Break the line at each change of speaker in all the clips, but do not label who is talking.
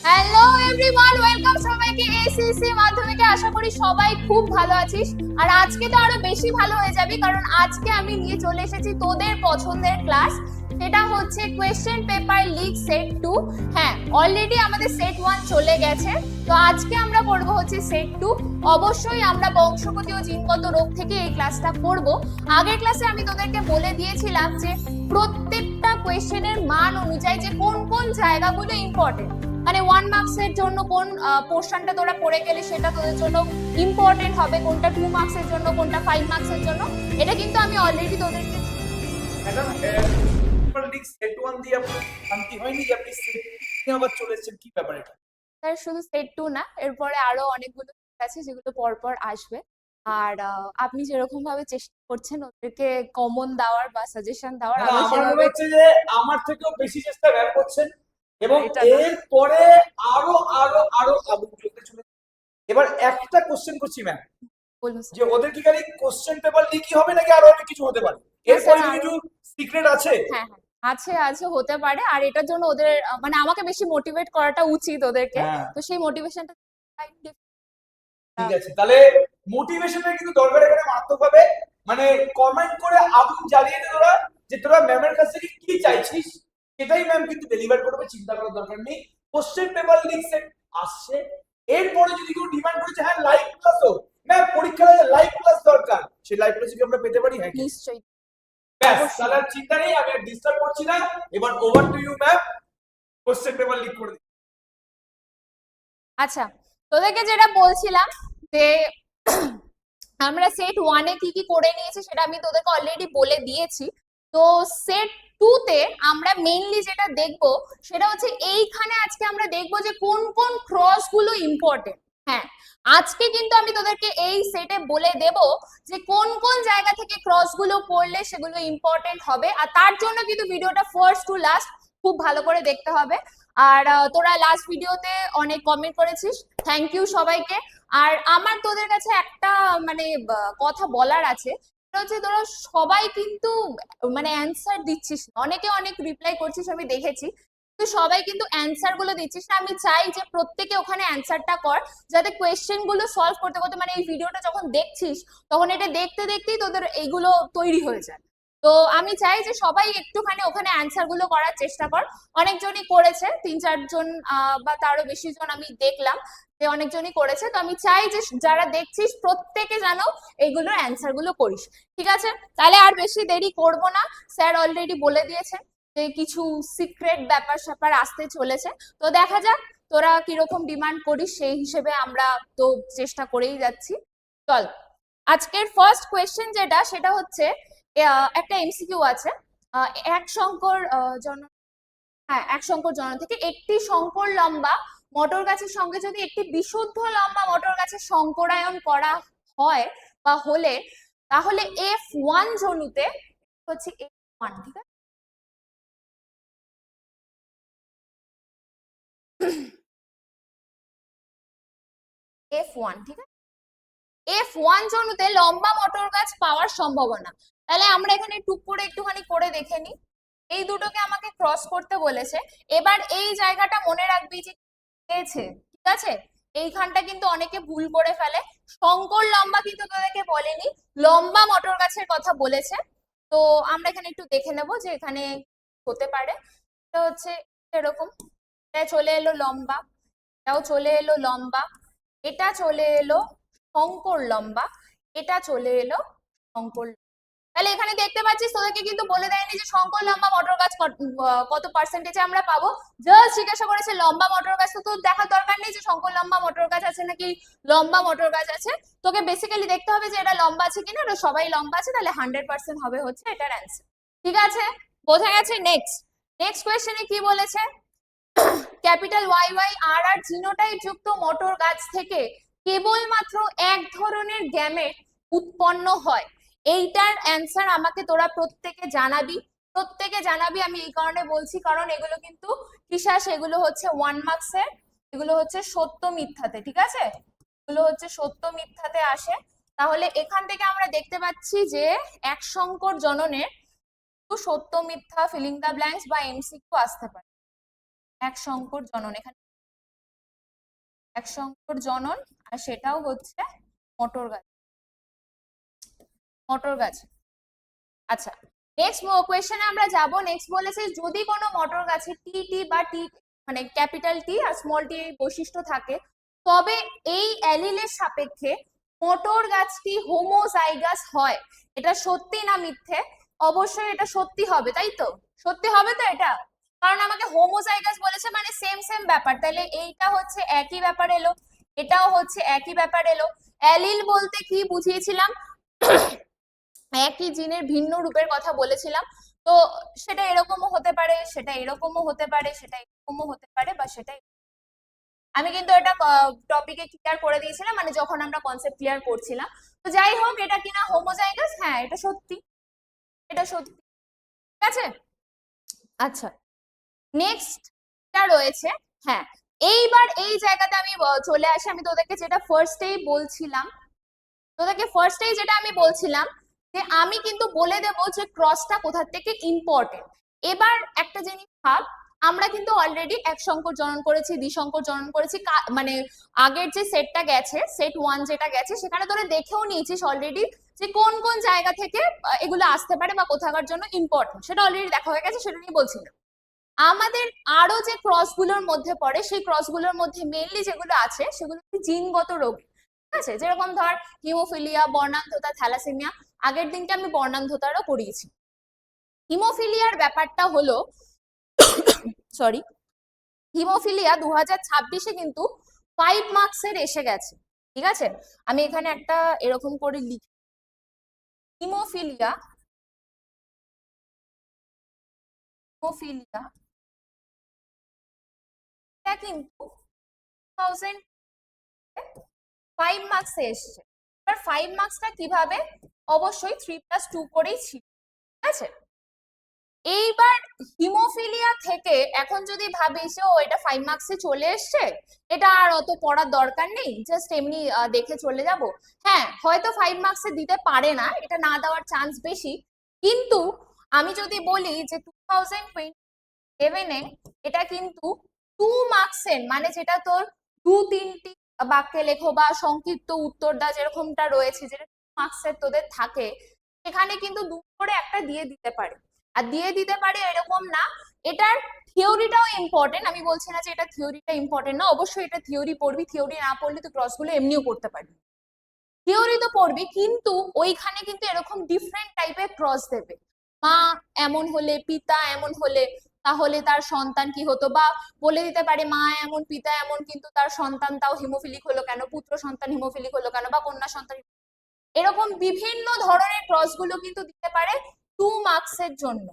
Hello everyone, welcome সবাইকে ACC মাধ্যমিকে। আশা করি সবাই খুব ভালো আছিস, আর আজকে তো আরো বেশি ভালো হয়ে যাবে, কারণ আজকে আমি নিয়ে চলে এসেছি তোদের পছন্দের ক্লাস। সেটা হচ্ছে কোয়েশ্চেন পেপার লিক সেট 2। হ্যাঁ, অলরেডি আমাদের সেট 1 চলে গেছে, তো আজকে আমরা পড়বো হচ্ছে সেট 2। অবশ্যই আমরা বংশগতি ও জিনগত রোগ থেকে এই ক্লাসটা পড়বো। আগের ক্লাসে আমি তোদেরকে বলে দিয়েছিলাম যে প্রত্যেকটা কোয়েশ্চেনের মান অনুযায়ী যে কোন কোন জায়গাগুলো ইম্পর্টেন্ট, মানে 1 মার্কস এর জন্য কোন পোরশনটা তোরা পড়ে গেলে সেটা তোদের জন্য ইম্পর্টেন্ট হবে, কোনটা 2 মার্কস এর জন্য, কোনটা 5 মার্কস এর জন্য, এটা কিন্তু আমি অলরেডি তোদেরকে।
ম্যাডাম পেপার লিক সেট 1 দিয়ে আপনি শান্তি হয়নি যে আপনি সেট নিয়ে আবার চলে এসেছেন, কি ব্যাপার এটা?
স্যার শুধু সেট 2 না, এরপরে আরো অনেকগুলো আছে যেগুলো পরপর আসবে। আর আপনি যেরকম ভাবে চেষ্টা করছেন ওদেরকে কমন দেওয়ার বা সাজেশন দেওয়ার,
না,
আমি
আমার মনে
সেভাবে
হচ্ছে যে আমার থেকেও বেশি চেষ্টা ব্যয় করছেন এবং
এটা না।
এর পরে আরো আরো আরো আগুন জ্বলতে চলেছে। এবার একটা কোশ্চেন করছি ম্যাম,
বলুন
যে
স্যার।
ওদের কি খালি কোশ্চেন পেপার লিকই হবে নাকি আরো অনেক কিছু হতে পারে?
না
এরপরে
স্যার,
কি
আরো।
কিছু সিক্রেট আছে?
হ্যাঁ হ্যাঁ, আছে আছে, হতে পারে। আর এটার জন্য ওদের মানে আমাকে বেশি মোটিভেট করাটা উচিত ওদেরকে,
হ্যাঁ,
তো সেই মোটিভেশনটা।
ঠিক আছে, তাহলে মোটিভেশনের কিন্তু দরকার এখানে মারাত্মকভাবে। মানে কমেন্ট করে আগুন জ্বালিয়ে দে তোরা, যে তোরা ম্যামের কাছ থেকে কি চাইছিস সেটাই ম্যাম কিন্তু ডেলিভার করবে, চিন্তা করার দরকার নেই। কোশ্চেন পেপার লিক সেট আসছে, এরপরে যদি কেউ ডিমান্ড করেছে হ্যাঁ লাইভ ক্লাস হোক, ম্যাম পরীক্ষার লাইভ ক্লাস দরকার, সেই লাইভ ক্লাস কি আমরা পেতে পারি? হ্যাঁ,
নিশ্চয়ই,
ব্যাস,
অবশ্যই।
তাহলে আর চিন্তা নেই, আমি আর ডিস্টার্ব করছি না। এবার over to you ma'am, question paper leak করে দিন।
আচ্ছা, তোদেরকে যেটা বলছিলাম যে আমরা সেট 1 এ কি কি করে নিয়েছি সেটা আমি তোদেরকে অলরেডি বলে দিয়েছি। তো সেট 2 তে আমরা মেইনলি যেটা দেখব সেটা হচ্ছে এইখানে আজকে আমরা দেখব যে কোন কোন ক্রস গুলো ইম্পর্টেন্ট। হ্যাঁ, আজকে কিন্তু আমি তোদেরকে এই সেটে বলে দেব যে কোন কোন জায়গা থেকে ক্রস গুলো পড়লে সেগুলো ইম্পর্টেন্ট হবে, আর তার জন্য কিন্তু ভিডিওটা ফার্স্ট টু লাস্ট খুব ভালো করে দেখতে হবে। আর তোরা লাস্ট ভিডিওতে অনেক কমেন্ট করেছিস, থ্যাংক ইউ সবাইকে। আর আমার তোদের কাছে একটা মানে কথা বলার আছে, সেটা হচ্ছে তোরা সবাই কিন্তু মানে অ্যান্সার দিচ্ছিস না। অনেকে অনেক রিপ্লাই করছিস আমি দেখেছি, তো সবাই কিন্তু অ্যান্সার গুলো দিচ্ছিস না। আমি চাই যে প্রত্যেকে ওখানে অ্যান্সারটা কর, যাতে কোয়েশ্চেন গুলো সলভ করতে করতে মানে এই ভিডিওটা যখন দেখছিস তখন এটা দেখতে দেখতেই তোদের এইগুলো তৈরি হয়ে যায়। তো আমি চাই যে সবাই একটুখানি ওখানে অ্যান্সার গুলো করার চেষ্টা কর। অনেকজনই করেছে, 3-4 জন বা তারও বেশি জন আমি দেখলাম যে অনেকজনই করেছে। তো আমি চাই যে যারা দেখছিস প্রত্যেকে যেন এইগুলোর অ্যান্সার গুলো করিস, ঠিক আছে? তাহলে আর বেশি দেরি করব না, স্যার অলরেডি বলে দিয়েছেন যে কিছু সিক্রেট ব্যাপার স্যাপার আসতে চলেছে। তো দেখা যাক তোরা কিরকম ডিমান্ড করিস, সেই হিসেবে আমরা তো চেষ্টা করেই যাচ্ছি। চল, আজকের ফার্স্ট কোয়েশ্চেন যেটা সেটা হচ্ছে একটা এমসিকিউ আছে। এক শঙ্কর জন হ্যাঁ, এক শঙ্কর জন থেকে একটি শঙ্কর লম্বা মটর গাছের সঙ্গে যদি একটি বিশুদ্ধ লম্বা মটর গাছের শঙ্করায়ন করা হয় বা হলে, তাহলে F1 জনুতে হচ্ছে F1, ঠিক আছে? F1, ঠিক আছে? F1 জনুতে লম্বা মটর গাছ পাওয়ার সম্ভাবনা। তাহলে আমরা এখানে টুক করে একটুখানি করে দেখে নিই। এই দুটোকে আমাকে ক্রস করতে বলেছে। এবার এই জায়গাটা মনে রাখবি যে পেয়েছে, ঠিক আছে? এইখানটা কিন্তু অনেকে ভুল করে ফেলে। শঙ্কর লম্বা কিন্তু তোদেরকে বলেনি, লম্বা মটর গাছের কথা বলেছে। তো আমরা এখানে একটু দেখে নেব যে এখানে হতে পারে। এটা হচ্ছে এরকম, এটা চলে এলো লম্বা, এটাও চলে এলো লম্বা, এটা চলে এলো শঙ্কর লম্বা, এটা চলে এলো শঙ্কর। তাহলে এখানে দেখতে পাচ্ছিস তোদেরকে কিন্তু বলে দেয়নি যে শঙ্কর লম্বা মটর গাছ কত পার্সেন্টেজে আমরা পাবো। জাস্ট জিজ্ঞাসা করেছে লম্বা মটর গাছ, তো তোর দেখার দরকার নেই যে শঙ্কর লম্বা মটর গাছ আছে নাকি লম্বা মটর গাছ আছে। তোকে বেসিক্যালি দেখতে হবে যে এটা লম্বা আছে কিনা, ওটা সবাই লম্বা আছে, তাহলে 100% হবে হচ্ছে এটার অ্যান্সার, ঠিক আছে? বোঝা গেছে? নেক্সট নেক্সট কোয়েশ্চেনে কি বলেছে, ক্যাপিটাল ওয়াই ওয়াই আর আর জিনোটাইপ যুক্ত মটর গাছ থেকে কেবলমাত্র এক ধরনের গ্যামেট উৎপন্ন হয়। এইটার অ্যান্সার আমাকে তোরা প্রত্যেকে জানাবি, প্রত্যেকে জানাবি। আমি এই কারণে বলছি কারণ এগুলো কিন্তু কিসা, সেগুলো হচ্ছে 1 মার্কসের, এগুলো হচ্ছে সত্য মিথ্যাতে, ঠিক আছে? এগুলো হচ্ছে সত্য মিথ্যাতে আসে। তাহলে এখান থেকে আমরা দেখতে পাচ্ছি যে এক শঙ্কর জননের সত্য মিথ্যা, ফিলিং দ্য ব্ল্যাঙ্কস বা এমসিকিউ আসতে পারে। এক শঙ্কর জনন এখানে এক সংকর জনন, আর সেটাও হচ্ছে মটর গাছ, মটর গাছ। আচ্ছা, নেক্সট কোয়েশ্চেনে আমরা যাব। নেক্সট বলেছে যদি কোনো মটর গাছে টি টি বা টি মানে ক্যাপিটাল টি আর স্মল টি বৈশিষ্ট্য থাকে, তবে এই অ্যালিলের সাপেক্ষে মটর গাছটি হোমোজাইগাস হয়। এটা সত্যি না মিথ্যে? অবশ্যই এটা সত্যি হবে, তাই তো? সত্যি হবে তো এটা, কারণ আমাকে হোমোজাইগাস বলেছে মানে সেম সেম ব্যাপার, তাহলে এইটা হচ্ছে একই ব্যাপার এলো, এটাও হচ্ছে একই ব্যাপার এলো। অ্যালিল বলতে কি বুঝিয়েছিলাম? একই জিনের ভিন্ন রূপের কথা বলেছিলাম। তো সেটা এরকমও হতে পারে, সেটা এরকমও হতে পারে, সেটা এরকমও হতে পারে, বা সেটাই। আমি কিন্তু এটা টপিকে ক্লিয়ার করে দিয়েছিলাম, মানে যখন আমরা কনসেপ্ট ক্লিয়ার করছিলাম। তো যাই হোক, এটা কিনা হোমোজাইগাস, হ্যাঁ এটা সত্যি, এটা সত্যি। ঠিক আছে, আচ্ছা নেক্সটটা রয়েছে। হ্যাঁ, এইবার এই জায়গাতে আমি চলে আসি, আমি তোদেরকে যেটা ফার্স্টেই বলছিলাম, যেটা আমি বলছিলাম যে আমি কিন্তু বলে দেব যে ক্রসটা কোথা থেকে ইম্পর্টেন্ট। এবার একটা জিনিস ভাব, আমরা কিন্তু অলরেডি এক সংকর জনন করেছি, দ্বিসংকর জনন করেছি, মানে আগের যে সেটটা গেছে, সেট 1 যেটা গেছে, সেখানে তোরা দেখেও নিয়েছিস অলরেডি যে কোন কোন জায়গা থেকে এগুলো আসতে পারে বা কোথাকার জন্য ইম্পর্টেন্ট, সেটা অলরেডি দেখা হয়ে গেছে, সেটা নিয়ে বলছিলাম। আমাদের আরো যে ক্রসগুলোর মধ্যে পড়ে, সেই ক্রসগুলোর মধ্যে মেইনলি যেগুলো আছে সেগুলো জিনগত রোগ, ঠিক আছে? যেরকম ধর হিমোফিলিয়া, বর্ণান্ধতা, থ্যালাসেমিয়া। আগের দিনকে আমি বর্ণান্ধতারও পড়িয়েছি। হিমোফিলিয়ার ব্যাপারটা হলো সরি, হিমোফিলিয়া 2026-এ কিন্তু 5 মার্কসের এসে গেছে, ঠিক আছে? আমি এখানে একটা এরকম করে লিখি, হিমোফিলিয়া, হিমোফিলিয়া এটা কিন্তু 5 মার্কসে এসছে। এবার 5 মার্কসটা কিভাবে? অবশ্যই 3+2 করেই ছিল, ঠিক আছে? এইবার হিমোফিলিয়া থেকে এখন যদি ভাবিস ও এটা 5 মার্কসে চলে এসছে, এটা আর অত পড়ার দরকার নেই, জাস্ট এমনি দেখে চলে যাব, হ্যাঁ হয়তো 5 মার্কসে দিতে পারে না, এটা না দেওয়ার চান্স বেশি। কিন্তু আমি যদি বলি যে 2027-এ এটা কিন্তু 2 মার্কসের, মানে যেটা তোর 2-3টি বাক্যে লেখো বা সংক্ষিপ্ত উত্তর দা যেরকমটা রয়েছে, যেটা 2 মার্কসের তোদের থাকে, সেখানে কিন্তু 2 করে একটা দিয়ে দিতে পারে। আর দিয়ে দিতে পারে এরকম না, এটার থিওরিটাও ইম্পর্টেন্ট। আমি বলছি না যে এটা থিওরিটা ইম্পর্টেন্ট না, অবশ্যই এটা থিওরি পড়বি, থিওরি না পড়লে তো ক্রসগুলো এমনিও করতে পারবি, থিওরি তো পড়বি, কিন্তু ওইখানে কিন্তু এরকম ডিফারেন্ট টাইপের ক্রস দেবে। মা এমন হলে, পিতা এমন হলে, তাহলে তার সন্তান কি হতো, বা বলে দিতে পারে মা এমন পিতা এমন, কিন্তু তার সন্তান তাও হিমোফিলিক হলো কেন, পুত্র সন্তান হিমোফিলিক হলো কেন, বা কন্যা সন্তান। এরকম বিভিন্ন ধরনের ক্রস গুলো কিন্তু দিতে পারে 2 মার্কসের জন্য,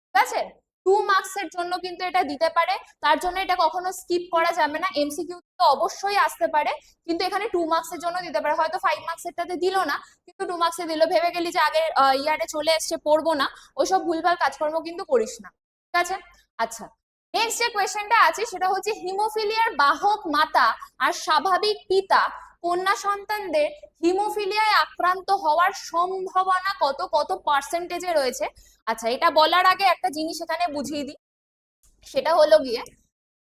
ঠিক আছে? 2 মার্কসের জন্য কিন্তু এটা দিতে পারে, তার জন্য এটা কখনো স্কিপ করা যাবে না। এমসিকিউ তো অবশ্যই আসতে পারে, কিন্তু এখানে 2 মার্কসের জন্য দিতে পারে। হয়তো 5 মার্কসেরটাতে দিল না, কিন্তু 2 মার্কসে দিল, ভেবে গেলি যে আগের ইয়ারে চলে এসছে পড়বো না, ওইসব ভুলভাল কাজকর্ম কিন্তু করিস না, ঠিক আছে? আচ্ছা, নেক্সট যে কোয়েশ্চেনটা আছে সেটা হচ্ছে হিমোফিলিয়ার বাহক মাতা আর স্বাভাবিক পিতা কন্যা সন্তানদের হিমোফিলিয়ায় আক্রান্ত হওয়ার সম্ভাবনা কত কত পার্সেন্টেজে রয়েছে। আচ্ছা, এটা বলার আগে একটা জিনিস এখানে বুঝিয়ে দিই, সেটা হলো গিয়ে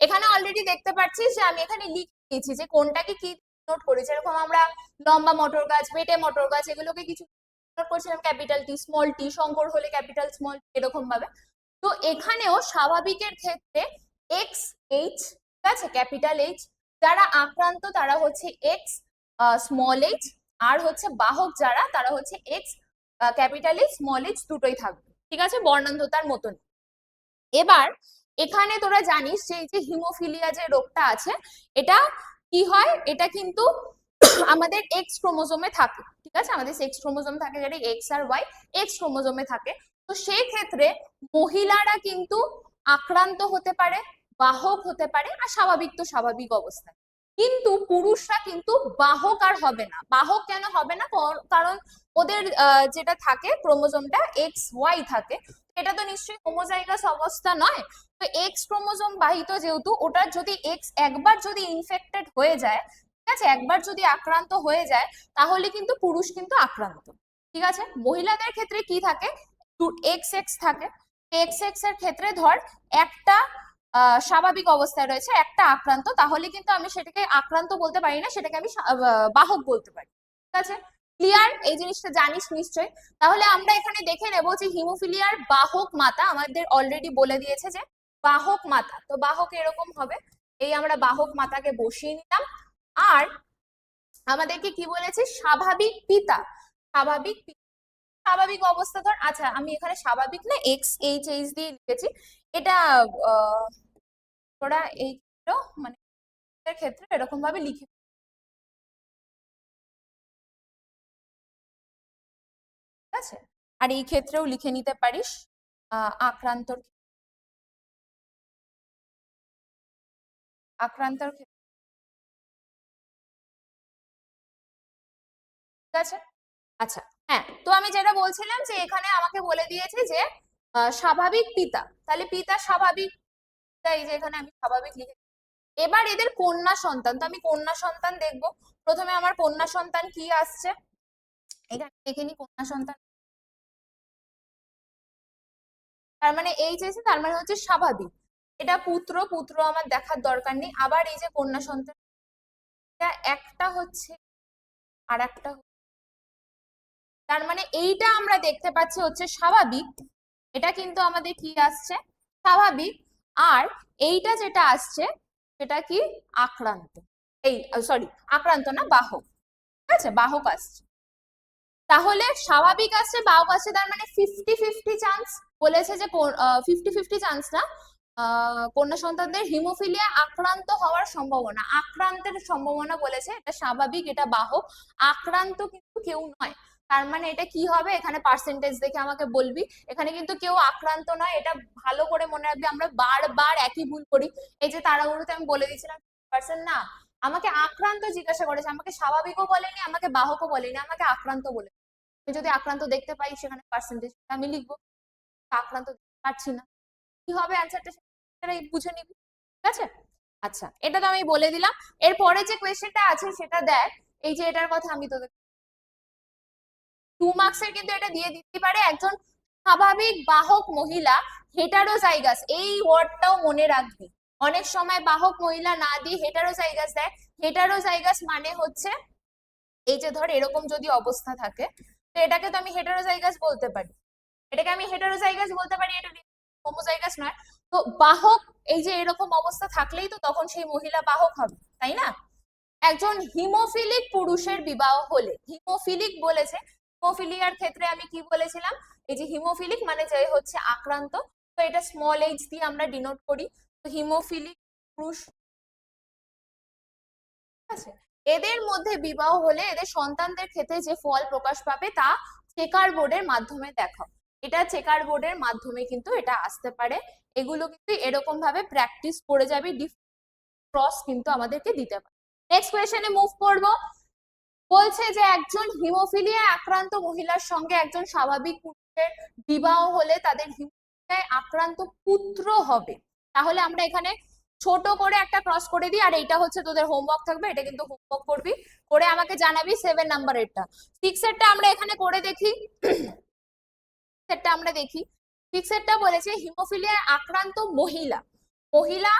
এখানে অলরেডি দেখতে পাচ্ছিস যে আমি এখানে লিখে দিয়েছি যে কোনটাকে কি নোট করেছি। এরকম আমরা লম্বা মটর গাছ, বেটে মটর গাছ, এগুলোকে কিছু নোট করছিলাম, capital T, small tea, Shankar হলে ক্যাপিটাল স্মল এরকম ভাবে। তো এখানেও স্বাভাবিকের ক্ষেত্রে এক্স এইচ, ঠিক আছে, ক্যাপিটাল এইচ, যারা আক্রান্ত তারা হচ্ছে এক্স স্মল এইচ, আর হচ্ছে বাহক যারা তারা হচ্ছে x capital H small H, দুটোই থাকবে, ঠিক আছে, বর্ণান্ধতার মতন। এবার এখানে তোরা জানিস যে এই যে হিমোফিলিয়া যে রোগটা আছে, এটা কি হয়, এটা কিন্তু আমাদের এক্স ক্রোমোজোমে থাকে, ঠিক আছে, আমাদের সেক্স ক্রোমোজোম থাকে, যেটা এক্স আর ওয়াই, এক্স ক্রোমোজোমে থাকে। তো সেই ক্ষেত্রে মহিলারা কিন্তু আক্রান্ত হতে পারে, বাহক হতে পারে, আর স্বাভাবিক তো স্বাভাবিক অবস্থায়, কিন্তু পুরুষরা কিন্তু বাহক আর হবে না। বাহক কেন হবে না? কারণ ওদের যেটা থাকে ক্রোমোজোমটা এক্স ওয়াই থাকে, এটা তো নিশ্চয়ই হোমোজাইগাস অবস্থা নয়। তো এক্স ক্রোমোজোম বাহিত যেহেতু, ওটার যদি এক্স একবার যদি ইনফেক্টেড হয়ে যায়, ঠিক আছে, একবার যদি আক্রান্ত হয়ে যায়, তাহলে কিন্তু পুরুষ কিন্তু আক্রান্ত, ঠিক আছে? মহিলাদের ক্ষেত্রে কি থাকে? এক্স এক্স থাকে, এক্স এক্স এর ক্ষেত্রে ধর একটা স্বাভাবিক অবস্থায় রয়েছে, একটা আক্রান্ত, তাহলে কিন্তু আমি সেটাকে আক্রান্ত বলতে পারি না, সেটাকে আমি বাহক বলতে পারি। ঠিক আছে, ক্লিয়ার? এই জিনিসটা জানিস নিশ্চয়ই। তাহলে আমরা এখানে দেখে নেব যে হিমোফিলিয়ার বাহক মাতা আমাদের অলরেডি বলে দিয়েছে যে বাহক মাতা, তো বাহক এরকম হবে, এই আমরা বাহক মাতাকে বসিয়ে নিলাম। আর আমাদেরকে কি বলেছে, স্বাভাবিক পিতা, স্বাভাবিক স্বাভাবিক অবস্থা ধর, আচ্ছা আমি এখানে স্বাভাবিক না এক্স এইচ এইচ দিয়ে লিখেছি, এটা তোরা এই মানে ক্ষেত্রে এরকম ভাবে লিখে, ঠিক আছে? আর এই ক্ষেত্রেও লিখে নিতে পারিস আক্রান্তর ক্ষেত্রে, ঠিক আছে? আচ্ছা, হ্যাঁ, তো আমি যেটা বলছিলাম যে এখানে আমাকে বলে দিয়েছে যে স্বাভাবিক পিতা, তাহলে পিতা স্বাভাবিক, এই যে এখানে আমি স্বাভাবিক লিখে, এবার এদের কন্যা সন্তান, তো আমি কন্যা সন্তান দেখব। প্রথমে আমার কন্যা সন্তান কি আসছে, এখানে দেখে নি কন্যা সন্তান, তার মানে এই চেয়েছে, তার মানে হচ্ছে স্বাভাবিক, এটা পুত্র, পুত্র আমার দেখার দরকার নেই। আবার এই যে কন্যা সন্তান, এটা একটা হচ্ছে আর একটা, তার মানে এইটা আমরা দেখতে পাচ্ছি হচ্ছে স্বাভাবিক, এটা কিন্তু আমাদের কি আসছে, স্বাভাবিক। আর এইটা যেটা আসছে সেটা কি, আক্রান্ত, এই সরি আক্রান্ত না, বাহক, ঠিক আছে, বাহক আসছে। তাহলে স্বাভাবিক আসছে, বাহক আসছে, তার মানে 50-50 চান্স বলেছে যে 50-50 চান্স না, কন্যা সন্তানদের হিমোফিলিয়া আক্রান্ত হওয়ার সম্ভাবনা, আক্রান্তের সম্ভাবনা বলেছে, এটা স্বাভাবিক, এটা বাহক, আক্রান্ত কিন্তু কেউ নয়। তার মানে এটা কি হবে, এখানে পার্সেন্টেজ দেখে আমাকে বলবি, এখানে কিন্তু কেউ আক্রান্ত নয়, এটা ভালো করে মনে রাখবি, আমরা বারবার একই ভুল করি। এই যে তাড়াহুড়োতে আমি বলে দিয়েছিলাম পার্সেন্ট না, আমাকে আক্রান্ত জিজ্ঞাসা করেছে, আমাকে স্বাভাবিকও বলেনি, আমাকে বাহকও বলেনি, আমাকে আক্রান্ত বলে। আমি যদি আক্রান্ত দেখতে পাই সেখানে পার্সেন্টেজ আমি লিখবো, আক্রান্ত দেখতে পাচ্ছি না, কি হবে অ্যান্সারটা সেটা বুঝে নিবি, ঠিক আছে? আচ্ছা, এটা তো আমি বলে দিলাম। এরপরে যে কোয়েশ্চেনটা আছে সেটা দেখ, এই যে এটার কথা আমি তোদের 2 মার্কসের কিন্তু এটা দিয়ে দিতে পারে, একজন স্বাভাবিক বাহক মহিলা হেটারোজাইগাস, এই ওয়ার্ডটাও মনে রাখবি, অনেক সময় বাহক মহিলা না দিয়ে হেটারোজাইগাস দেয়, হেটারোজাইগাস মানে হচ্ছে এই যে ধর এরকম যদি অবস্থা থাকে, তো এটাকে তো আমি হেটারোজাইগাস বলতে পারি, এটাকে আমি হেটারোজাইগাস বলতে পারি, এটা হোমোজাইগাস নয়। তো বাহক এই যে এরকম অবস্থা থাকলেই তো তখন সেই মহিলা বাহক হবে, তাই না? একজন হিমোফিলিক পুরুষের বিবাহ হলে, হিমোফিলিক বলেছে, হিমোফিলিয়ার ক্ষেত্রে আমি কি বলেছিলাম, এই যে হিমোফিলিক মানে যে হচ্ছে আক্রান্ত, তো এটা স্মল এইচ দিয়ে আমরা ডিনোট করি, তো হিমোফিলিক পুরুষ, আছে, এদের মধ্যে বিবাহ হলে এদের সন্তানদের ক্ষেত্রে যে ফল প্রকাশ পাবে তা চেকার বোর্ডের মাধ্যমে দেখাও, এটা চেকার বোর্ডের মাধ্যমে কিন্তু এটা আসতে পারে, এগুলো কিন্তু এরকম ভাবে প্র্যাকটিস করে যাবি, ক্রস কিন্তু আমাদেরকে দিতে পারে। নেক্সট কোয়েশ্চেনে মুভ করব, বলছে যে একজন হিমোফিলিয়া আক্রান্ত মহিলার সঙ্গে একজন স্বাভাবিক পুরুষের বিবাহ হলে তাদের হিমোফিলিয়ায় আক্রান্ত পুত্র হবে, তাহলে আমরা এখানে ছোট করে একটা ক্রস করে দিই, আর এইটা হচ্ছে তোদের হোমওয়ার্ক থাকবে, এটা কিন্তু হোমওয়ার্ক করবি, করে আমাকে জানাবি 7 নাম্বারেরটা। 6 এরটা আমরা এখানে করে দেখি, সেটটা আমরা দেখি, 6 এরটা বলেছে হিমোফিলিয়ায় আক্রান্ত মহিলা, মহিলা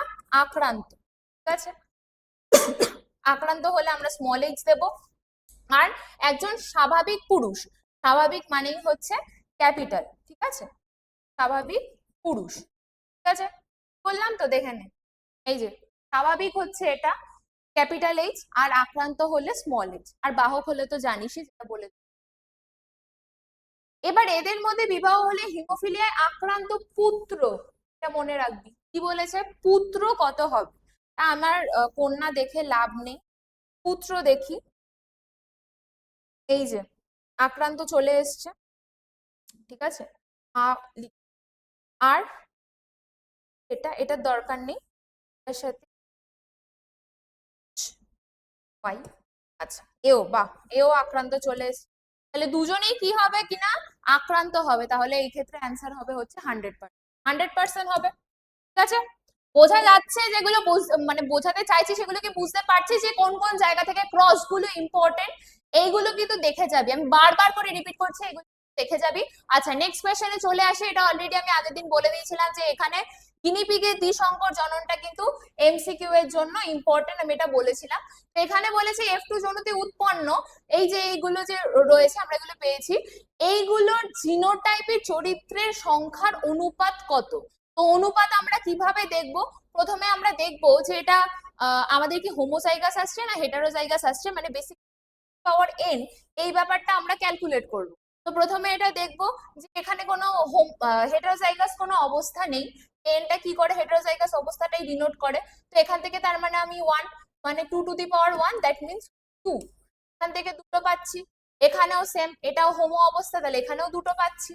আক্রান্ত, ঠিক আছে, আক্রান্ত হলে আমরা স্মল এইচ দেব। আর একজন স্বাভাবিক পুরুষ, স্বাভাবিক মানেই হচ্ছে ক্যাপিটাল, ঠিক আছে, স্বাভাবিক পুরুষ, ঠিক আছে, বললাম তো দেখে নে, এই যে স্বাভাবিক হচ্ছে এটা ক্যাপিটাল এইচ, আর আক্রান্ত হলে স্মল এইচ, আর বাহক হলে তো জানিসই, যেটা বলে। এবার এদের মধ্যে বিবাহ হলে হিমোফিলিয়ায় আক্রান্ত পুত্র, এটা মনে রাখবি, কি বলেছে, পুত্র কত হবে, আমার কন্যা দেখে লাভ নেই, পুত্র দেখি, এই যে আক্রান্ত চলে এসছে, ঠিক আছে, আর এটার দরকার নেই, এর সাথে আচ্ছা এও, বাহ, এও আক্রান্ত চলে এসছে, তাহলে দুজনেই কি হবে কিনা আক্রান্ত হবে, তাহলে এই ক্ষেত্রে অ্যান্সার হবে হচ্ছে 100%, 100% হবে, ঠিক আছে? বোঝা যাচ্ছে, যেগুলো মানে বোঝাতে চাইছি সেগুলো কি বুঝতে পারছি, যে কোন কোন জায়গা থেকে ক্রস গুলো ইম্পর্টেন্ট, এইগুলো কিন্তু দেখে যাবি, আমি বারবার করে রিপিট করছি, এগুলো দেখে যাবি। আচ্ছা নেক্সট কোয়েশ্চেনে চলে আসে, এটা অলরেডি আমি আগের দিন বলে দিয়েছিলাম যে এখানে গিনিপিগের দ্বিসংকর জননটা কিন্তু এমসিকিউ এর জন্য ইম্পর্টেন্ট, আমি এটা বলেছিলাম। তো এখানে বলেছে F2 জনুতে উৎপন্ন এই যে এইগুলো যে রয়েছে আমরা এগুলো পেয়েছি, এইগুলোর জিনোটাইপের চরিত্রের সংখ্যার অনুপাত কত। তো অনুপাত আমরা কিভাবে দেখব? প্রথমে আমরা দেখব যে এটা আমাদের কি হোমোজাইগাস আসছে না হেটারোজাইগাস আসছে, মানে বেসিক পাওয়ার n এই ব্যাপারটা আমরা ক্যালকুলেট করব। তো প্রথমে এটা দেখব যে এখানে কোনো হেটারোজাইগাস কোনো অবস্থা নেই, nটা কি করে হেটারোজাইগাস অবস্থাটাই ডিনোট করে। তো এখান থেকে তার মানে আমি 1 মানে 2 to the power 1 that means 2, এখান থেকে দুটো পাচ্ছি। এখানেও সেম, এটাও হোমো অবস্থা, তাহলে এখানেও দুটো পাচ্ছি।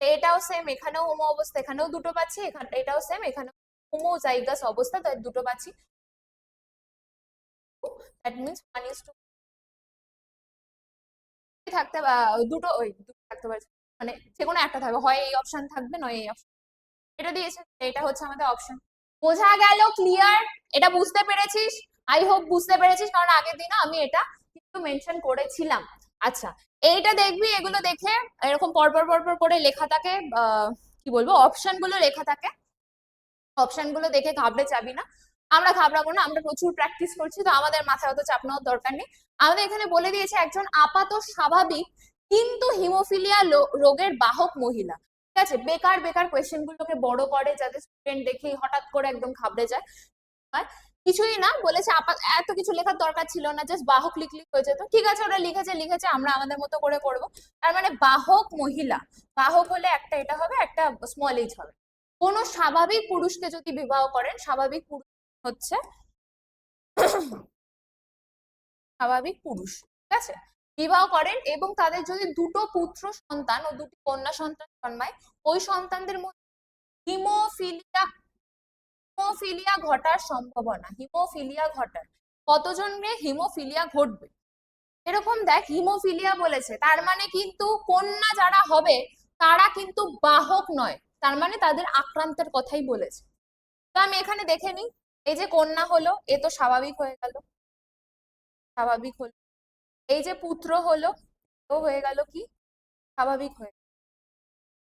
এটাও সেম, এখানেও হোমো অবস্থা, এখানেও দুটো পাচ্ছি। এখানে এটাও সেম, এখানেও হোমোজাইগাস অবস্থা, তাই দুটো পাচ্ছি। দ্যাট মিন্স 1:2 থাকতে দুটো ওই দুটো থাকতে পারছে, মানে যে কোনো একটা থাকবে, হয় এই অপশন থাকবে নয় এই অপশন। এটা দিয়েছে, এটা হচ্ছে আমাদের অপশন। বোঝা গেল? ক্লিয়ার? এটা বুঝতে পেরেছিস? আই হোপ বুঝতে পেরেছিস, কারণ আগের দিনও আমি এটা কিন্তু মেনশন করেছিলাম। আচ্ছা, এইটা দেখবি, এগুলো দেখে এরকম পরপর পরপর করে লেখা থাকে, কি বলবো, অপশন গুলো লেখা থাকে। অপশন গুলো দেখে ঘাবড়ে যাবি না, আমরা ঘাবড়াবো না, আমরা প্রচুর প্র্যাকটিস করছি, তো আমাদের মাথায় অত চাপ নেওয়ার দরকার নেই। আমাদের এখানে বলে দিয়েছে একজন আপাত স্বাভাবিক কিন্তু হিমোফিলিয়া রোগের বাহক মহিলা। ঠিক আছে, বেকার বেকার কোয়েশ্চেন গুলোকে বড় করে যাতে স্টুডেন্ট দেখে হঠাৎ করে একদম ঘাবড়ে যায়। কিছুই না, বলেছে এত কিছু লেখার দরকার ছিল না, জাস্ট বাহক লিখলে হয়ে যেত। ঠিক আছে, ওরা লিখেছে লিখেছে, আমরা আমাদের মতো করে করব। তার মানে বাহক মহিলা, বাহক হলে একটা এটা হবে, একটা স্মল এইচ হবে। কোন স্বাভাবিক পুরুষকে যদি বিবাহ করেন, স্বাভাবিক পুরুষ হচ্ছে স্বাভাবিক পুরুষ, ঠিক আছে, বিবাহ করেন এবং তাদের যদি দুটো পুত্র সন্তান ও দুটি কন্যা সন্তান জন্মায়, ওই সন্তানদের মধ্যে হিমোফিলিয়া হিমোফিলিয়া ঘটার সম্ভাবনা, হিমোফিলিয়া ঘটার কতজনের হিমোফিলিয়া ঘটবে এরকম দেখ, হিমোফিলিয়া বলেছে, তার মানে কিন্তু কন্যা যারা হবে তারা কিন্তু বাহক নয়, তার মানে তাদের আক্রান্তের কথাই বলেছে। তো আমি এখানে দেখে নিই, এই যে কন্যা হলো এ তো স্বাভাবিক হয়ে গেল, স্বাভাবিক হলো। এই যে পুত্র হলো ও হয়ে গেল কি স্বাভাবিক হয়ে,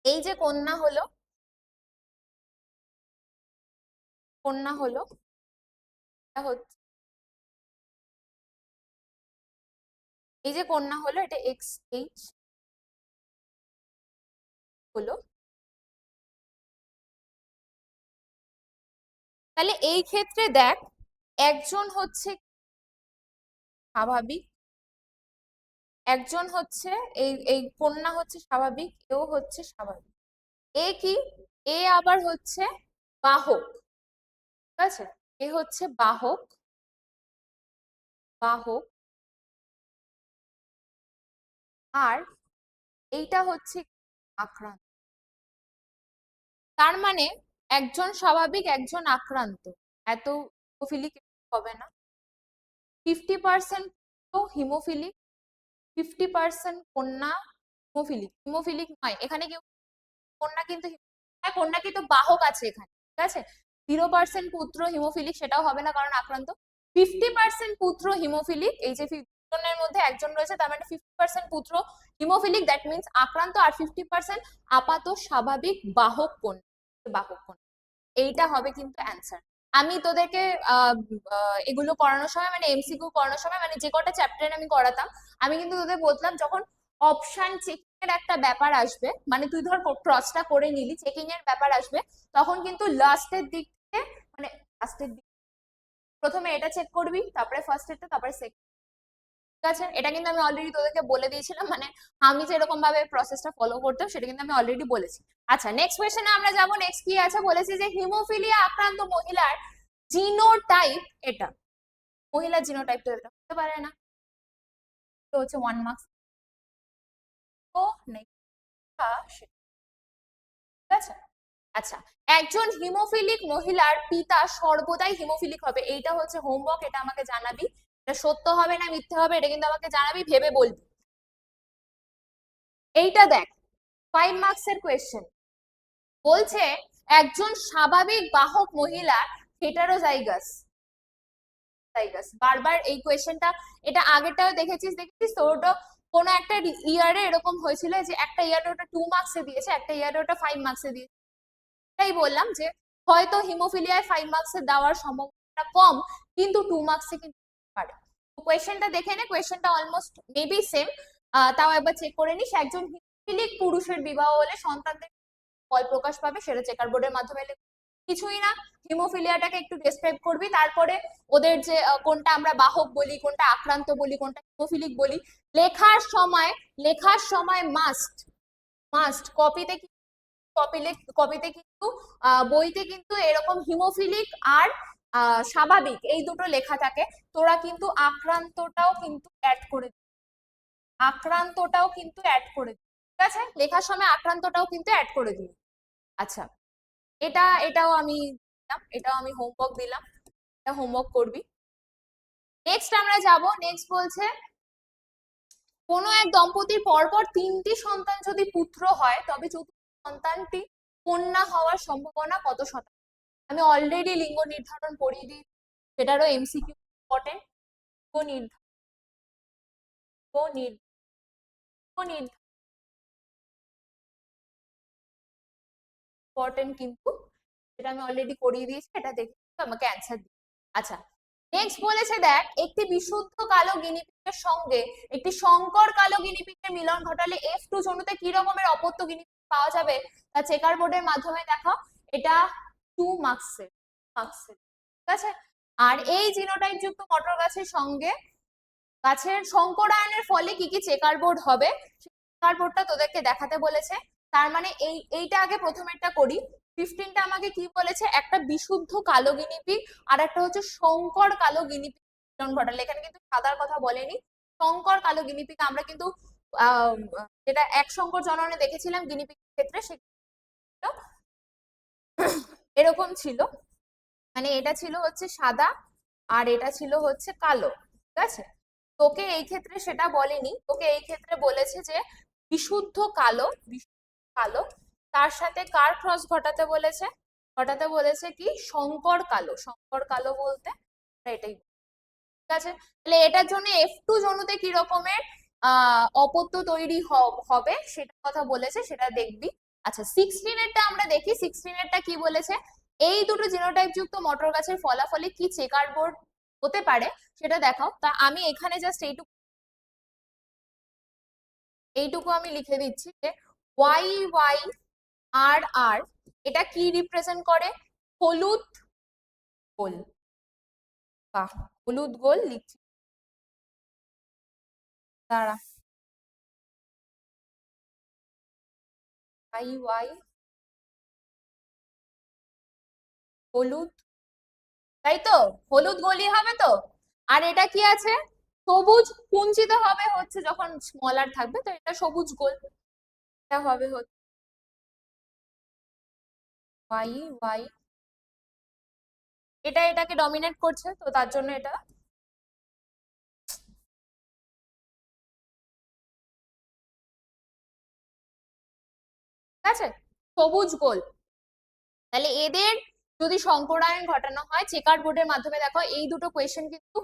এই যে কন্যা হলো, কন্যা হলো এটা হচ্ছে, এই যে কন্যা হলো এটা XH হলো। তাহলে এই ক্ষেত্রে দেখ, একজন হচ্ছে স্বাভাবিক, একজন হচ্ছে এই এই কন্যা হচ্ছে স্বাভাবিক, এও হচ্ছে স্বাভাবিক। এ কি, এ আবার হচ্ছে বাহক, ঠিক আছে, এ হচ্ছে বাহক, বাহক, আর এইটা হচ্ছে আক্রান্ত। তার মানে একজন স্বাভাবিক একজন আক্রান্ত, এত হিমোফিলিক হবে না। 50% হিমোফিলিক, 50% কন্যা হিমোফিলিক, হিমোফিলিক নয় এখানে কেউ, কন্যা কিন্তু কন্যা কিন্তু বাহক আছে এখানে, ঠিক আছে। 0% পুত্র হিমোফিলিক, সেটাও হবে না কারণ আক্রান্ত। 50% পুত্র হিমোফিলিক, এই যে 50 জনের মধ্যে একজন রয়েছে, তার মানে 50% পুত্র হিমোফিলিক, দ্যাট মিন্স আক্রান্ত, আর 50% আপাত স্বাভাবিক বাহক কন্যা, বাহক কন্যা, এইটা হবে কিন্তু অ্যান্সার। আমি তোদেরকে এগুলো করানোর সময়, মানে এমসিকিউ করানোর সময়, মানে যে কটা চ্যাপ্টার আমি করাতাম, আমি কিন্তু তোদের বলতাম যখন অপশন চেকিং এর একটা ব্যাপার আসবে, মানে তুই ধর ক্রসটা করে নিলি, চেকিং এর ব্যাপার আসবে, তখন কিন্তু লাস্টের দিক থেকে, মানে লাস্টের দিক প্রথমে এটা চেক করবি, তারপরে ফার্স্ট এরটা, তারপরে সেকেন্ড, ঠিক আছে। এটা কিন্তু আমি অলরেডি তোদেরকে বলে দিয়েছিলাম, মানে আমি যেরকম ভাবে প্রসেসটা ফলো করতাম সেটা কিন্তু আমি অলরেডি বলেছি। আচ্ছা, নেক্সট কোয়েশ্চেনে আমরা যাব। নেক্সট কি আছে বলেছি যে হিমোফিলিয়া আক্রান্ত মহিলার জিনোটাইপ, এটা মহিলার জিনোটাইপ তো এটা হতে পারে না, তো হচ্ছে 1 মার্কস। তো নেক্সট, ঠিক আছে। আচ্ছা, একজন হিমোফিলিক মহিলার পিতা সর্বদাই হিমোফিলিক হবে, এইটা হচ্ছে হোমওয়ার্ক, এটা আমাকে জানাবি, এটা সত্য হবে না মিথ্যে হবে এটা কিন্তু আমাকে জানাবি, ভেবে বলবি। এইটা দেখ 5 মার্কস এর কোয়েশ্চেন, বলছে একজন স্বাভাবিক বাহক মহিলা হেটারোজাইগাস, বারবার এই কোয়েশ্চেনটা, এটা আগেরটাও দেখেছিস তো, ওটা কোনো একটা ইয়ারে এরকম হয়েছিল যে একটা ইয়ারে ওটা 2 মার্কসে দিয়েছে, একটা ইয়ারে ওটা 5 মার্কসে দিয়েছে। তাই বললাম যে হয়তো হিমোফিলিয়ায় 5 মার্কসের দেওয়ার সম্ভাবনা কম, কিন্তু 2 মার্কসে কিন্তু পারে। কোয়েশ্চেনটা দেখে নে, কোয়েশ্চেনটা অলমোস্ট মেবি সেম, তাও একবার চেক করে নিস। একজন হিমোফিলিক পুরুষের বিবাহ হলে সন্তানদের ফল প্রকাশ পাবে, সেটা চেকার বোর্ডের মাধ্যমে কিছুই না, হিমোফিলিয়াটাকে একটু ডেসক্রাইব করবি, তারপরে ওদের যে কোনটা আমরা বাহক বলি, কোনটা আক্রান্ত বলি, কোনটা হিমোফিলিক বলি। লেখার সময় মাস্ট মাস্ট কপিতে কপিতে কিন্তু বইতে কিন্তু এরকম হিমোফিলিক আর স্বাভাবিক এই দুটো লেখা থাকে, তোরা কিন্তু আক্রান্তটাও কিন্তু অ্যাড করে দিবি, আক্রান্তটাও কিন্তু অ্যাড করে দিবি, ঠিক আছে? লেখার সময় আক্রান্তটাও কিন্তু অ্যাড করে দিবি। আচ্ছা, এটাও আমি হোমওয়ার্ক দিলাম, এটা হোমওয়ার্ক করবি। নেক্সট আমরা যাব, নেক্সট বলছে কোনো এক দম্পতির পরপর 3টি সন্তান যদি পুত্র হয় তবে চতুর্থ সন্তানটি কন্যা হওয়ার সম্ভাবনা কত শতাংশ? আমি অলরেডি লিঙ্গ নির্ধারণ পড়িয়ে দিই, সেটারও এমসিকিউ ইম্পর্টেন্ট। ইম্পর্টেন্ট কিন্তু সেটা আমি অলরেডি করিয়ে দিয়েছি, এটা দেখে আমাকে অ্যান্সার দিই। আচ্ছা, নেক্সট বলেছে দেখ, একটি বিশুদ্ধ কালো গিনিপিগের সঙ্গে একটি সংকর কালো গিনিপিগের মিলন ঘটালে F2 জনুতে কি রকমের অপত্য গিনিপিগ পাওয়া যাবে তা চেকার বোর্ডের মাধ্যমে দেখো। এটা 2 মার্কসের, ঠিক আছে? আর এই জিনোটাইপ যুক্ত মটর গাছের সঙ্গে গাছের সংকরায়নের ফলে কি কি চেকার বোর্ড হবে, চেকার বোর্ডটা তোদেরকে দেখাতে বলেছে। তার মানে এইটা আগে প্রথমেরটা করি। 15টা আমাকে কি বলেছে, একটা বিশুদ্ধ কালো গিনিপিগ আর একটা হচ্ছে সংকর কালো গিনিপিগ মিলন ঘটালে। এখানে কিন্তু সাদার কথা বলেনি, সংকর কালো গিনিপিগ আমরা কিন্তু যেটা এক সংকর জননে দেখেছিলাম গিনিপিগ ক্ষেত্রে, সেটা এরকম ছিল, মানে এটা ছিল হচ্ছে সাদা আর এটা ছিল হচ্ছে কালো, ঠিক আছে? তোকে এই ক্ষেত্রে সেটা বলেনি, তোকে এই ক্ষেত্রে বলেছে যে বিশুদ্ধ কালো, তার সাথে কার ক্রস ঘটাতে বলেছে, কি সংকর কালো বলতে এটাই, ঠিক আছে? তাহলে এটার জন্য F2 জনুতে কি রকমের অপত্য তৈরি হবে সেটা কথা বলেছে, সেটা দেখবি। আচ্ছা, 16এরটা আমরা দেখি, 16এরটা কি বলেছে, এই দুটো জিনোটাইপ যুক্ত মটর গাছের ফলাফলে কি চেকার বোর্ড হতে পারে সেটা দেখাও। তা আমি এখানে জাস্ট এইটুকু আমি লিখে দিচ্ছি যে YYRR এটা কি রিপ্রেজেন্ট করে, হলুদ গোল। বাহ, হলুদ গোল লিখছি, দাঁড়া, YY হলুদ, তাই তো? হলুদ গোলই হবে তো। আর এটা কি আছে, সবুজ কুঞ্চিত হবে হচ্ছে যখন স্মলার থাকবে, তো এটা সবুজ গোল, এটা হবে হচ্ছে YY, এটাকে ডমিনেট করছে, তো তার জন্য এটা ঠিক আছে, সবুজ গোল। তাহলে এদের যদি সংকরায়ন ঘটানো হয় চেকার বোর্ডের মাধ্যমে, দেখো এই দুটো কোয়েশ্চেন কিন্তু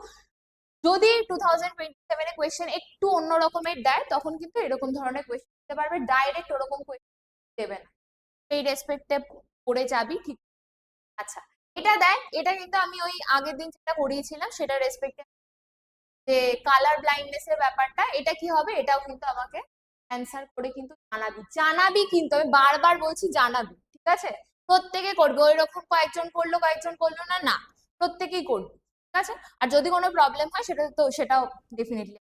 যদি 2027 এ কোয়েশ্চেন একটু অন্য রকমের দেয় তখন কিন্তু এরকম ধরনের কোয়েশ্চেন দিতে পারবে, ডাইরেক্ট ওরকম কোয়েশ্চেন দেবে না, সেই রেসপেক্টে পড়ে যাবি, ঠিক? আচ্ছা, এটা দেখ, এটা কিন্তু আমি ওই আগের দিন যেটা করিয়েছিলাম সেটা রেসপেক্টে, যে কালার ব্লাইন্ডনেস এর ব্যাপারটা, এটা কি হবে এটাও কিন্তু আমাকে অ্যান্সার করে কিন্তু জানাবি কিন্তু, আমি বারবার বলছি জানাবি, ঠিক আছে? প্রত্যেকে করবে, ওই রকম কয়েকজন করলো না, না, প্রত্যেকেই করবে, ঠিক আছে? আর যদি কোনো প্রবলেম হয় সেটাও ডেফিনেটলি।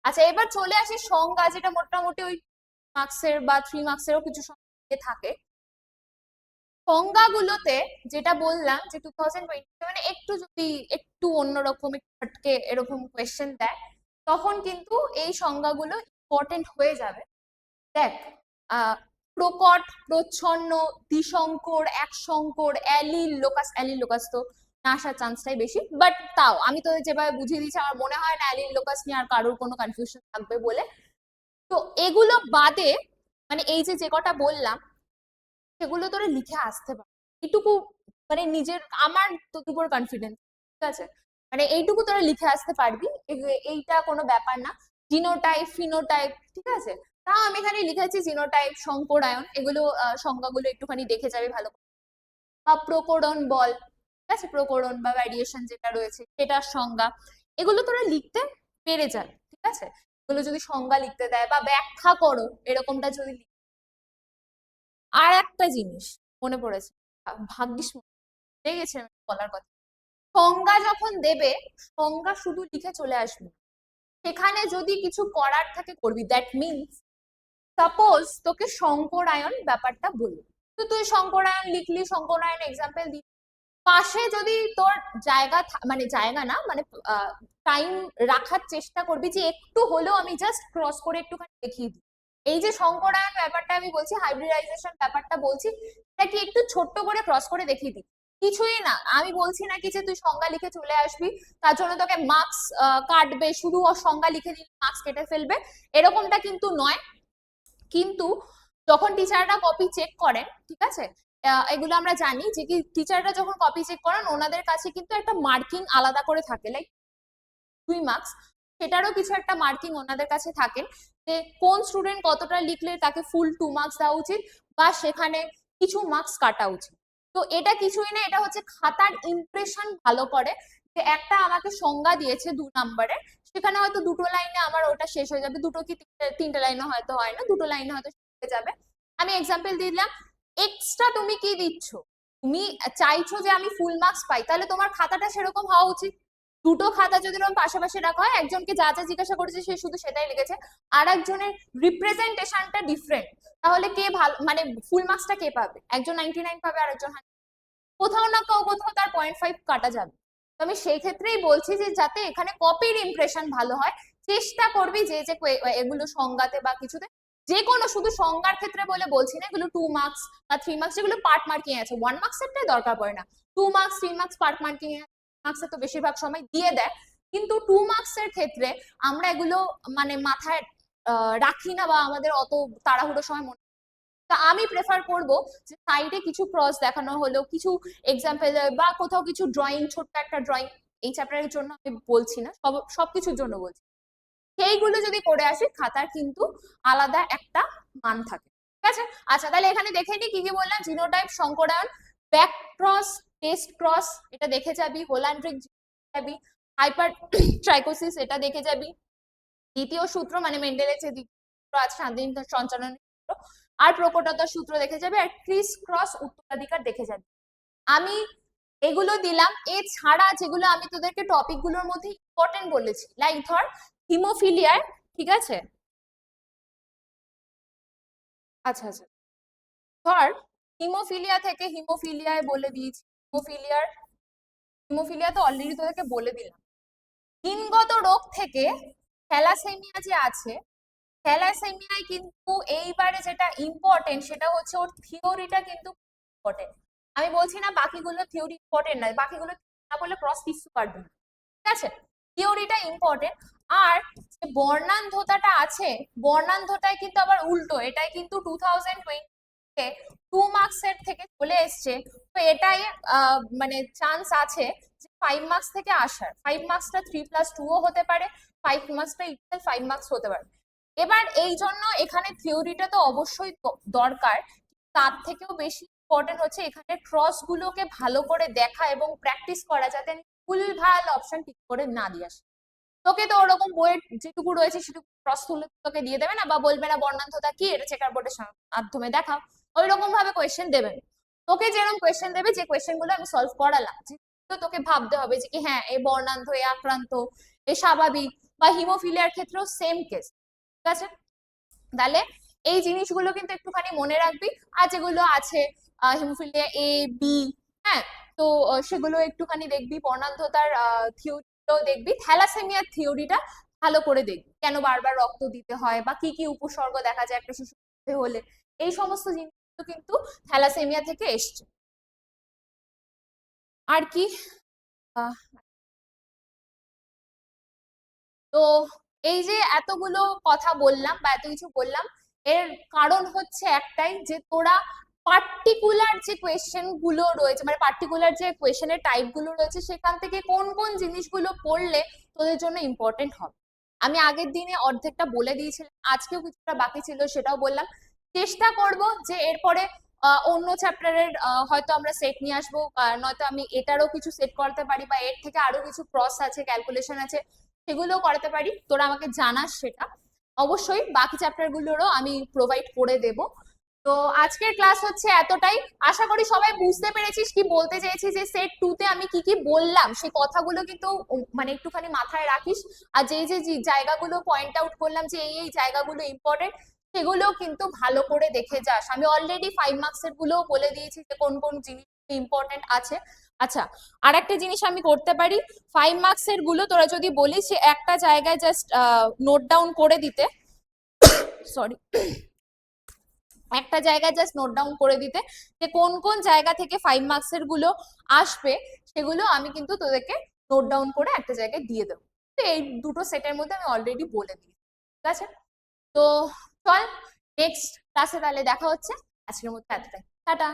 আচ্ছা, এবার চলে আসি সংজ্ঞা, যেটা মোটামুটি ওই মার্কসের বা 3 মার্কসেরও কিছু সংজ্ঞা থাকে। সংজ্ঞাগুলোতে যেটা বললাম যে 2027 একটু যদি একটু অন্যরকম ফটকে এরকম কোয়েশ্চেন দেয় তখন কিন্তু এই সংজ্ঞাগুলো ইম্পর্টেন্ট হয়ে যাবে। দেখ, প্রকট, প্রচ্ছন্ন, দ্বিসংকর, একসংকর, অ্যালিল লোকাস তো না আসার চান্সটাই বেশি, বাট তাও আমি তো যেভাবে বুঝিয়ে দিচ্ছি আমার মনে হয় না অ্যালিল লোকাস নিয়ে আর কারোর কোনো কনফিউশন থাকবে বলে। তো এগুলো বাদে মানে এই যে কটা বললাম সেগুলো তোরা লিখে আসতে পার, এইটুকু মানে নিজের, আমার তোর উপর কনফিডেন্স, ঠিক আছে? মানে এইটুকু তোরা লিখে আসতে পারবি, এইটা কোনো ব্যাপার না। জিনোটাইপ, ফিনোটাইপ, ঠিক আছে? তাও আমি এখানে লিখেছি জিনোটাইপ, সংকরায়ন, এগুলো সংজ্ঞাগুলো একটুখানি দেখে যাবে ভালো করে। বা প্রকরণ বল, ঠিক আছে, প্রকরণ বা ভ্যারিয়েশন যেটা রয়েছে সেটার সংজ্ঞা, এগুলো তোরা লিখতে পেরে যাবে, ঠিক আছে। এগুলো যদি সংজ্ঞা লিখতে দেয় বা ব্যাখ্যা করো এরকমটা যদি আর একটা জিনিস মনে পড়েছে, ভাগ্যিস ভুলে গেছি আমি বলার কথা, সংজ্ঞা যখন দেবে সংজ্ঞা শুধু লিখে চলে আসবে, সেখানে যদি কিছু করার থাকে করবি। দ্যাট মিনস সাপোজ তোকে শঙ্করায়ন ব্যাপারটা বললো, তো তুই শঙ্করায়ন লিখলি, শঙ্করায়ন এক্সাম্পল দিলি, পাশে যদি তোর জায়গা মানে জায়গা না মানে টাইম রাখার চেষ্টা করবি যে একটু হলেও আমি জাস্ট ক্রস করে একটুখানি দেখিয়ে দিই। এই যে শঙ্করায়ন ব্যাপারটা আমি বলছি, হাইব্রিডাইজেশন ব্যাপারটা বলছি, এটা কি একটু ছোট্ট করে ক্রস করে দেখিয়ে দিই, কিছুই না। আমি বলছি না কি যে তুই সংজ্ঞা লিখে চলে আসবি, তার জন্য তোকে মার্কস কাটবে, শুধু সংজ্ঞা লিখে দিলে মার্কস কেটে ফেলবে, এরকমটা কিন্তু নয়। কিন্তু যখন টিচাররা কপি চেক করেন, ঠিক আছে, এগুলো আমরা জানি যে কি টিচাররা যখন কপি চেক করেন ওনাদের কাছে কিন্তু একটা মার্কিং আলাদা করে থাকে, লাইক 2 মার্কস, সেটারও কিছু একটা মার্কিং ওনাদের কাছে থাকেন যে কোন স্টুডেন্ট কতটা লিখলে তাকে ফুল 2 মার্কস দেওয়া উচিত বা সেখানে কিছু মার্কস কাটা উচিত। তো এটা কিছুই না, এটা হচ্ছে খাতার ইমপ্রেশন ভালো করে, যে একটা আমাকে সংজ্ঞা দিয়েছে 2 নম্বরে, সেখানে হয়তো 2টো লাইনে আমার ওটা শেষ হয়ে যাবে, 2টো কি 3টে লাইনে হয়তো হয় না, 2টো লাইনে হয়তো শেষ হয়ে যাবে। আমি এক্সাম্পল দিলাম, এক্সট্রা তুমি কি দিচ্ছ, তুমি চাইছো যে আমি ফুল মার্কস পাই, তাহলে তোমার খাতাটা সেরকম হওয়া উচিত। 2টো খাতা যদি এরকম পাশাপাশি রাখা হয়, একজনকে যা যা জিজ্ঞাসা করেছে সে শুধু সেটাই লিখেছে, আর একজনের রিপ্রেজেন্টেশনটা ডিফারেন্ট, তাহলে কে ভালো মানে ফুল মার্কসটা কে পাবে, একজন 99 পাবে আর একজন কোথাও না কোথাও তার 0.5 কাটা যাবে। তো আমি সেই ক্ষেত্রেই বলছি যে যাতে এখানে কপির ইমপ্রেশন ভালো হয়, চেষ্টা করবি যে যে এগুলো সংজ্ঞাতে বা কিছুতে, যে কোনো, শুধু সংজ্ঞার ক্ষেত্রে বলে বলছি না, এগুলো 2 মার্কস বা 3 মার্কস যেগুলো পার্ট মার্কিং আছে, 1 মার্কস এরটাই দরকার পড়ে না, 2 মার্কস 3 মার্কস পার্ট মার্কিং মার্কসে তো বেশিরভাগ সময় দিয়ে দেয়, কিন্তু 2 মার্কস এর ক্ষেত্রে আমরা এগুলো মানে মাথায় রাখি না বা আমাদের অত তাড়াহুড়ো সময় মনে, তা আমি প্রেফার করব যে সাইডে কিছু ক্রস দেখানো হলো, কিছু এক্সাম্পল বা কোথাও কিছু ড্রয়িং, ছোট্ট একটা ড্রয়িং, এই চ্যাপ্টারের জন্য আমি বলছি না, সবকিছুর জন্য বলছি, সেইগুলো যদি করে আসি খাতার কিন্তু আলাদা একটা মান থাকে, ঠিক আছে। আচ্ছা তাহলে এখানে দেখে নি কি কি বললাম, জিনোটাইপ, শঙ্করায়ন, ব্যাক ক্রস, টেস্ট ক্রস, এটা দেখে যাবি, হোলান্ড্রিক যাবি, হাইপার ট্রাইকোসিস এটা দেখে যাবি, দ্বিতীয় সূত্র মানে মেন্ডেলের যে দ্বিতীয় সূত্র আছে স্বাধীন সঞ্চালনের সূত্র, আর প্রকটতার সূত্র দেখে যাবে, আর ক্রিস ক্রস উত্তরাধিকার দেখে যাবে। আমি এগুলো দিলাম, এছাড়া যেগুলো আমি তোদেরকে টপিক গুলোর মধ্যে ইম্পর্টেন্ট বলেছি, লাইক ধর হিমোফিলিয়ার, ঠিক আছে, আচ্ছা আচ্ছা, ধর হিমোফিলিয়া থেকে হিমোফিলিয়ায় বলে দিয়েছি, হিমোফিলিয়া তো অলরেডি তোদেরকে বলে দিলাম। জিনগত রোগ থেকে থ্যালাসেমিয়া যে আছে, থ্যালাসেমিয়ায় কিন্তু এইবারে যেটা ইম্পর্টেন্ট সেটা হচ্ছে ওর থিওরিটা কিন্তু ইম্পর্টেন্ট। আমি বলছি না বাকিগুলো থিওরি ইম্পর্টেন্ট নয়, বাকিগুলো না বললে ক্রস কিছু কাটবে না, ঠিক আছে, থিওরিটা ইম্পর্টেন্ট। আর যে বর্ণান্ধতাটা আছে, বর্ণান্ধতায় কিন্তু আবার উল্টো, এটাই কিন্তু 2020 তে 2 মার্কসের থেকে চলে এসছে, তো এটাই মানে চান্স আছে যে 5 মার্কস থেকে আসার, 5 মার্কসটা 3+2ও হতে পারে, 5 মার্কসটা ইকুয়াল 5 মার্কস হতে পারে। এবার এই জন্য এখানে থিওরিটা তো অবশ্যই দরকার, তার থেকেও বেশি ইম্পর্টেন্ট হচ্ছে এখানে ক্রস গুলোকে ভালো করে দেখা এবং প্র্যাকটিস করা, যাতে আমি ভুলভাল অপশন ঠিক করে না দিয়ে আসি। তোকে তো ওরকম বইয়ের যেটুকু রয়েছে সেটুকু ক্রস তুলে তোকে দিয়ে দেবে না, বা বলবে না বর্ণান্ধতা কি, এটা চেকার বোর্ডের মাধ্যমে দেখাও, ওই রকম ভাবে কোয়েশ্চেন দেবে। তোকে যেরকম কোয়েশ্চেন দেবে, যে কোয়েশ্চেন গুলো আমি সলভ করালাম, তো তোকে ভাবতে হবে যে কি হ্যাঁ এই বর্ণান্ধ, এ আক্রান্ত, এ স্বাভাবিক, বা হিমোফিলিয়ার ক্ষেত্রেও সেম কেস, ঠিক আছে। তাহলে এই জিনিসগুলো কিন্তু একটুখানি মনে রাখবি, আর যেগুলো আছে হিমোফিলিয়া এ বি, হ্যাঁ, তো সেগুলো একটুখানি দেখবি, বর্ণান্ধতার থিওরিটাও দেখবি, থ্যালাসেমিয়ার থিওরিটা ভালো করে দেখবি, কেন বারবার রক্ত দিতে হয় বা কি কি উপসর্গ দেখা যায় একটা শিশু হলে, এই সমস্ত জিনিসগুলো কিন্তু থ্যালাসেমিয়া থেকে এসছে। আর কি তো এই যে এতগুলো কথা বললাম বা এত কিছু বললাম, এর কারণ হচ্ছে একটাই, যে তোরা পার্টিকুলার যে কোয়েশ্চেন গুলো রয়েছে, মানে পার্টিকুলার যে কোয়েশ্চেনের টাইপ গুলো রয়েছে, সেখান থেকে কোন কোন জিনিসগুলো পড়লে তোদের জন্য ইম্পর্টেন্ট হবে। আমি আগের দিনে অর্ধেকটা বলে দিয়েছিলাম, আজকেও কিছুটা বাকি ছিল সেটাও বললাম। চেষ্টা করব যে এরপরে অন্য চ্যাপ্টারের হয়তো আমরা সেট নিয়ে আসবো, নয়তো আমি এটারও কিছু সেট করতে পারি, বা এর থেকে আরো কিছু ক্রস আছে, ক্যালকুলেশন আছে, সেগুলোও করাতে পারি। তোরা আমাকে জানাস সেটা। অবশ্যই বাকি চ্যাপ্টার গুলোরও আমি প্রোভাইড করে দেব। তো আজকের ক্লাস হচ্ছে এতটাই। আশা করি সবাই বুঝতে পেরেছিস কি বলতে চেয়েছি, যে সেট 2 তে আমি কি কি বললাম সেই কথাগুলো কিন্তু মানে একটুখানি মাথায় রাখিস। আর যে যে জায়গাগুলো পয়েন্ট আউট করলাম যে এই জায়গাগুলো ইম্পর্টেন্ট, সেগুলো কিন্তু ভালো করে দেখে যাস। আমি অলরেডি 5 মার্কসের গুলোও বলে দিয়েছি যে কোন কোন জিনিস ইম্পর্টেন্ট আছে। আচ্ছা, আর একটা জিনিস আমি করতে পারি, 5 মার্কসের গুলো তোরা যদি বলিস যে একটা জায়গায় জাস্ট নোট ডাউন করে দিতে, সরি, একটা জায়গায় জাস্ট নোট ডাউন করে দিতে যে কোন কোন জায়গা থেকে 5 মার্কসের গুলো আসবে, সেগুলো আমি কিন্তু তোদেরকে নোট ডাউন করে একটা জায়গায় দিয়ে দেবো। তো এই দুটো সেটের মধ্যে আমি অলরেডি বলে দিয়েছি, ঠিক আছে? তো চল নেক্সট ক্লাসে তাহলে দেখা হচ্ছে। আজকের মধ্যে এতটাই, টাটা।